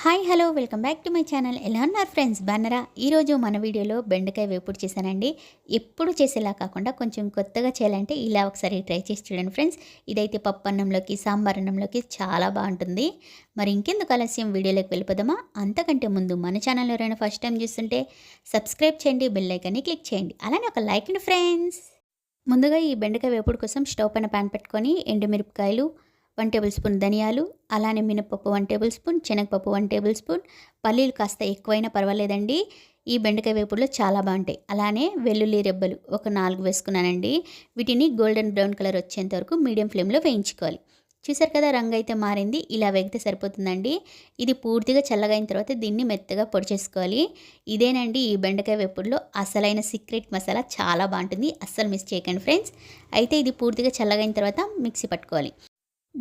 Hi hello welcome back to my channel. ఎలా ఉన్నారు friends? బాగున్నారా? ఈరోజు మన వీడియోలో బెండకాయ వేపుడు చేశానండి. ఎప్పుడు చేసేలా కాకుండా కొంచెం కొత్తగా చేయాలంటే ఇలా ఒకసారి ట్రై చేసి చూడండి ఫ్రెండ్స్. ఇదైతే పప్పు అన్నంలోకి, సాంబార్ అన్నంలోకి చాలా బాగుంటుంది. మరి ఇంకెందుకు ఆలస్యం, వీడియోలోకి వెళ్ళిపోదామా? అంతకంటే ముందు మన ఛానల్ ఎవరైనా ఫస్ట్ టైం చూస్తుంటే సబ్స్క్రైబ్ చేయండి, బెల్ ఐకాన్ని క్లిక్ చేయండి, అలానే ఒక లైక్ అండి ఫ్రెండ్స్. ముందుగా ఈ బెండకాయ వేపుడు కోసం స్టవ్ పైన ప్యాన్ పెట్టుకొని ఎండుమిరపకాయలు 1 టేబుల్ స్పూన్, ధనియాలు, అలానే మినపప్పు 1 టేబుల్ స్పూన్, శనగపప్పు 1 టేబుల్ స్పూన్, పల్లీలు కాస్త ఎక్కువైనా పర్వాలేదండి. ఈ బెండకాయ వేపుడులో చాలా బాగుంటాయి. అలానే వెల్లుల్లి రెబ్బలు ఒక 4 వేసుకున్నానండి. వీటిని గోల్డెన్ బ్రౌన్ కలర్ వచ్చేంత వరకు మీడియం ఫ్లేమ్లో వేయించుకోవాలి. చూసారు కదా, రంగు అయితే మారింది. ఇలా వేగితే సరిపోతుందండి. ఇది పూర్తిగా చల్లగైన తర్వాత దీన్ని మెత్తగా పొడి చేసుకోవాలి. ఇదేనండి ఈ బెండకాయ వేపుడులో అసలైన సీక్రెట్ మసాలా. చాలా బాగుంటుంది, అస్సలు మిస్ చేయకండి ఫ్రెండ్స్. అయితే ఇది పూర్తిగా చల్లగైన తర్వాత మిక్సీ పట్టుకోవాలి.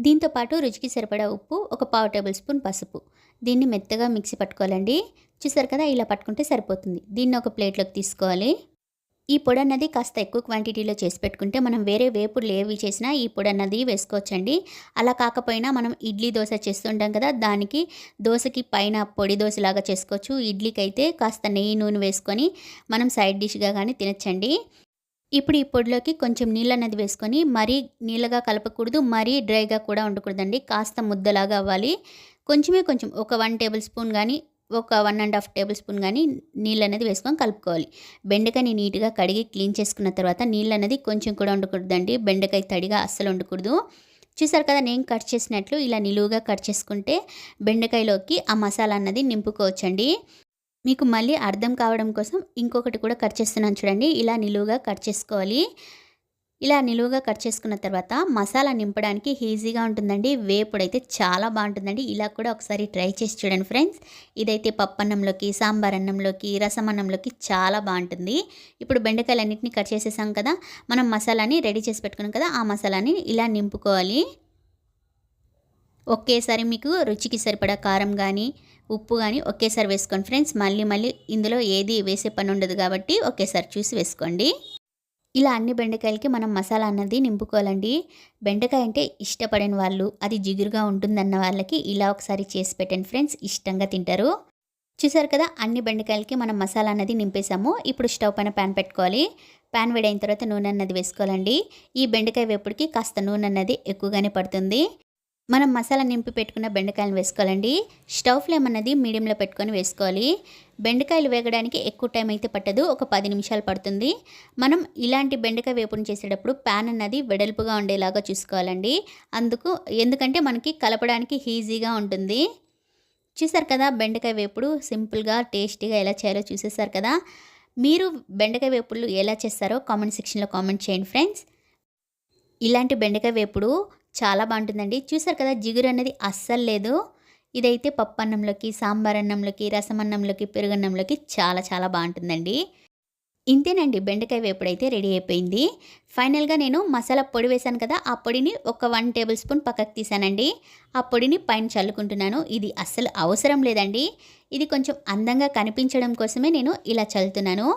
దీంతో పాటు రుచికి సరిపడా ఉప్పు, ఒక 1/2 టేబుల్ స్పూన్ పసుపు. దీన్ని మెత్తగా మిక్సీ పట్టుకోవాలండి. చూసారు కదా, ఇలా పట్టుకుంటే సరిపోతుంది. దీన్ని ఒక ప్లేట్లోకి తీసుకోవాలి. ఈ పొడి అన్నది కాస్త ఎక్కువ క్వాంటిటీలో చేసి పెట్టుకుంటే మనం వేరే వేపుడులు ఏవి చేసినా ఈ పొడి అన్నది వేసుకోవచ్చండి. అలా కాకపోయినా మనం ఇడ్లీ దోశ చేస్తుంటాం కదా, దానికి దోశకి పైన పొడి దోశలాగా చేసుకోవచ్చు. ఇడ్లీకి అయితే కాస్త నెయ్యి నూనె వేసుకొని మనం సైడ్ డిష్గా కానీ తినచ్చండి. ఇప్పుడు ఈ పొడిలోకి కొంచెం నీళ్ళన్నది వేసుకొని, మరీ నీళ్ళగా కలపకూడదు, మరీ డ్రైగా కూడా ఉండకూడదండి. కాస్త ముద్దలాగా అవ్వాలి. కొంచెం ఒక 1 టేబుల్ స్పూన్ కానీ, ఒక 1½ టేబుల్ స్పూన్ కానీ నీళ్ళనేది వేసుకొని కలుపుకోవాలి. బెండకాయని నీట్గా కడిగి క్లీన్ చేసుకున్న తర్వాత నీళ్ళనేది కొంచెం కూడా ఉండకూడదండి. బెండకాయ తడిగా అస్సలు ఉండకూడదు. చూసారు కదా, నేను కట్ చేసినట్లు ఇలా నిలువుగా కట్ చేసుకుంటే బెండకాయలోకి ఆ మసాలా అన్నది నింపుకోవచ్చండి. మీకు మళ్ళీ అర్థం కావడం కోసం ఇంకొకటి కూడా కట్ చేస్తున్నాను చూడండి. ఇలా నిలువుగా కట్ చేసుకోవాలి. ఇలా నిలువుగా కట్ చేసుకున్న తర్వాత మసాలా నింపడానికి ఈజీగా ఉంటుందండి. వేపుడైతే చాలా బాగుంటుందండి. ఇలా కూడా ఒకసారి ట్రై చేసి చూడండి ఫ్రెండ్స్. ఇదైతే పప్పన్నంలోకి, సాంబార్ అన్నంలోకి, రసం అన్నంలోకి చాలా బాగుంటుంది. ఇప్పుడు బెండకాయలన్నింటినీ కట్ చేసేసాం కదా, మనం మసాలాని రెడీ చేసి పెట్టుకున్నాం కదా, ఆ మసాలాని ఇలా నింపుకోవాలి. ఒకేసారి మీకు రుచికి సరిపడా కారం కానీ, ఉప్పు కానీ ఒకేసారి వేసుకోండి ఫ్రెండ్స్. మళ్ళీ ఇందులో ఏది వేసే పని ఉండదు కాబట్టి ఒకేసారి చూసి వేసుకోండి. ఇలా అన్ని బెండకాయలకి మనం మసాలా అన్నది నింపుకోవాలండి. బెండకాయ అంటే ఇష్టపడని వాళ్ళు, అది జిగురుగా ఉంటుందన్న వాళ్ళకి ఇలా ఒకసారి చేసి పెట్టండి ఫ్రెండ్స్, ఇష్టంగా తింటారు. చూసారు కదా, అన్ని బెండకాయలకి మనం మసాలా అన్నది నింపేసాము. ఇప్పుడు స్టవ్ పైన ప్యాన్ పెట్టుకోవాలి. ప్యాన్ వేడైన తర్వాత నూనె అన్నది వేసుకోవాలండి. ఈ బెండకాయ వేపుడికి కాస్త నూనె అన్నది ఎక్కువగానే పడుతుంది. మనం మసాలా నింపి పెట్టుకున్న బెండకాయలు వేసుకోవాలండి. స్టవ్ ఫ్లేమ్ అన్నది మీడియంలో పెట్టుకొని వేసుకోవాలి. బెండకాయలు వేగడానికి ఎక్కువ టైం అయితే పట్టదు, ఒక 10 నిమిషాలు పడుతుంది. మనం ఇలాంటి బెండకాయ వేపుని చేసేటప్పుడు ప్యాన్ అన్నది వెడల్పుగా ఉండేలాగా చూసుకోవాలండి. ఎందుకంటే మనకి కలపడానికి ఈజీగా ఉంటుంది. చూసారు కదా, బెండకాయ వేపుడు సింపుల్గా టేస్టీగా ఎలా చేయాలో చూసేసారు కదా. మీరు బెండకాయ వేపుళ్ళు ఎలా చేస్తారో కామెంట్ సెక్షన్లో కామెంట్ చేయండి ఫ్రెండ్స్. ఇలాంటి బెండకాయ వేపుడు చాలా బాగుంటుందండి. చూసారు కదా, జిగురు అనేది అస్సలు లేదు. ఇదైతే పప్పు అన్నంలోకి, సాంబార్ అన్నంలోకి, రసం అన్నంలోకి, పెరుగన్నంలోకి చాలా చాలా బాగుంటుందండి. ఇంతేనండి, బెండకాయ వేపుడు అయితే రెడీ అయిపోయింది. ఫైనల్గా నేను మసాలా పొడి వేశాను కదా, ఆ పొడిని ఒక 1 టేబుల్ స్పూన్ పక్కకు తీసానండి. ఆ పొడిని పైన చల్లుకుంటున్నాను. ఇది అస్సలు అవసరం లేదండి. ఇది కొంచెం అందంగా కనిపించడం కోసమే నేను ఇలా చల్లుతున్నాను.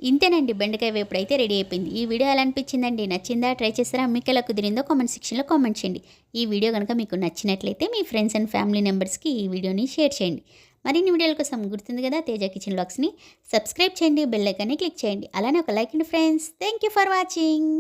ఇంతేనండి, బెండకాయ వేపుడు అయితే రెడీ అయిపోయింది. ఈ వీడియో ఎలా అనిపించిందండి? నచ్చిందా? ట్రై చేస్తారా? మీకు ఎలా కుదిరిందో కామెంట్ సెక్షన్లో కామెంట్ చేయండి. ఈ వీడియో కనుక మీకు నచ్చినట్లయితే మీ ఫ్రెండ్స్ అండ్ ఫ్యామిలీ మెంబర్స్కి ఈ వీడియోని షేర్ చేయండి. మరిన్ని వీడియోల కోసం గుర్తుంది కదా, తేజ కిచెన్ వ్లాగ్స్ని సబ్స్క్రైబ్ చేయండి, బెల్ ఐకాన్ని క్లిక్ చేయండి, అలానే ఒక లైక్ అండి friends. Thank you for watching.